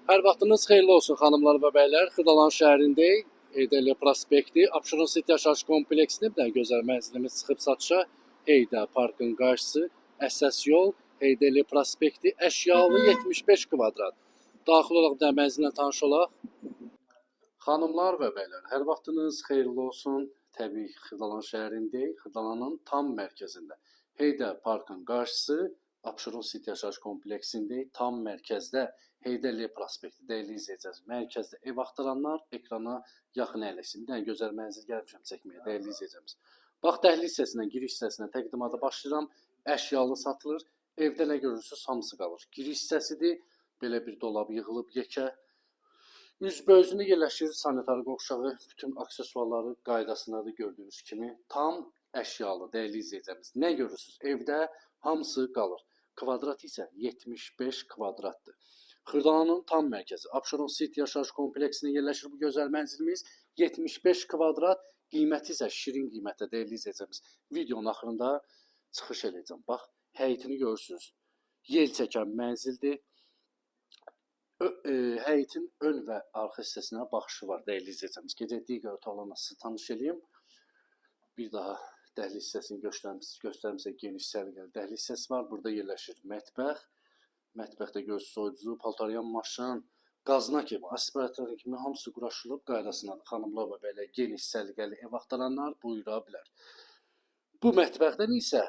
Hər vaxtınız xeyirli olsun xanımlar və bəylər. Xırdalan şəhərindəyik. Heydərli prospekti, Abşeron City yaşayış kompleksində bir dənə gözəl mənzilimiz çıxıb satışa. Heydə parkın qarşısı, əsas yol, Heydərli prospekti, əşyalı 75 kvadrat. Daxil olaq bir dənə mənzillə tanış olaq. Xanımlar və bəylər, hər vaxtınız xeyirli olsun. Təbii Xırdalan şəhərindəyik. Xırdalanın tam mərkəzində. Heydə parkın qarşısı, Abşeron City yaşayış kompleksindəyik. Tam mərkəzdə Heydərli prospekti dəyərli izləyəcəksiniz. Mərkəzdə ev axtaranlar ekrana yaxın əyləşsin. Bir dənə gözəl mənzil gəlmişəm çəkməyə dəyərli izləyəcəksiniz. Bax dəhliz hissəsindən, giriş hissəsindən təqdimata başlayıram. Əşyalı satılır. Evdə nə görürsünüz hamısı qalır. Giriş hissəsidir. Belə bir dolab yığılıb yekə. Üzbözünü yerləşir sanitar qovşağı, bütün aksesuarları qaydasındadır gördüyünüz kimi. Tam əşyalı dəyərli izləyəcəksiniz. Nə görürsünüz? Evdə hamısı qalır. Kvadrat isə 75 kvadratdır. Xırdalanın tam mərkəzi Abşeron City yaşayış kompleksində yerləşir bu gözəl mənzilimiz. 75 kvadrat, qiyməti isə şirin qiymətə dəyərli izləyəcəksiniz. Videonun axırında çıxış edəcəm. Bax, həyətini görürsünüz. Yel çəkən mənzildir. Həyətin ön və arxa hissəsinə baxışı var dəyərli izləyəcəksiniz. Gecə digər otaqlarla sizi tanış edeyim. Bir daha dəhliz hissəsini göstərim sizə geniş səliqəli dəhliz hissəsi var. Burada yerləşir mətbəx. Mətbəxdə göz soyuducu, paltaryan maşın, qazna kimi, aspirator kimi hamısı quraşdırılıb qaydasındadır. Xanımlar və bəylər geniş səliqəli ev axtaranlar buyura bilər. Bu mətbəxdən isə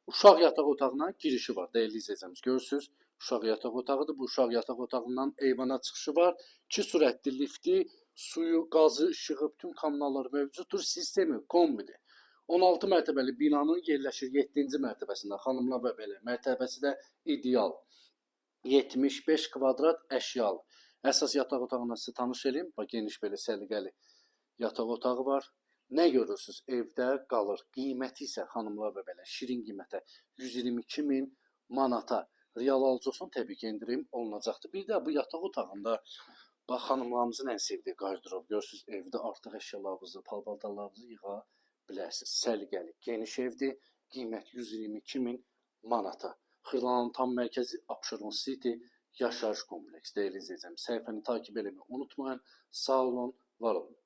uşaq yataq otağına girişi var. Dəyərli izləyəcəksiniz, görürsünüz. Uşaq yataq otağıdır. Bu uşaq yataq otağından eyvana çıxışı var. 2 sürətli lifti, suyu, qazı, işığı, bütün kommunalları mövcuddur. Sistemi kombidir. 16 mərtəbəli binanın yerləşir 7-ci mərtəbəsində. Xanımlar və bəylər, mərtəbəsi də ideal. 75 kvadrat əşyalı. Əsas yataq otağına sizi tanış edeyim. Bax, geniş belə səliqəli yataq otağı var. Nə görürsünüz? Evdə qalır. Qiyməti isə xanımlar və bəylər, şirin qiymətə 122 min manata. Real alıcı olsun, təbii ki, endirim olunacaqdır. Bir də bu yataq otağında bax, xanımlarımızın ən sevdiyi qardırob. Görürsünüz, evdə artıq əşyalarınızı, paltarlarınızı yığa bilərsiniz. Səliqəli, geniş evdir. Qiymət 122 min manata. Xırdalanın tam mərkəzi Abşeron City yaşayış kompleksi dəyərli izləyəcəm. Səhifəni takib eləməyi unutmayın. Sağ olun, var olun.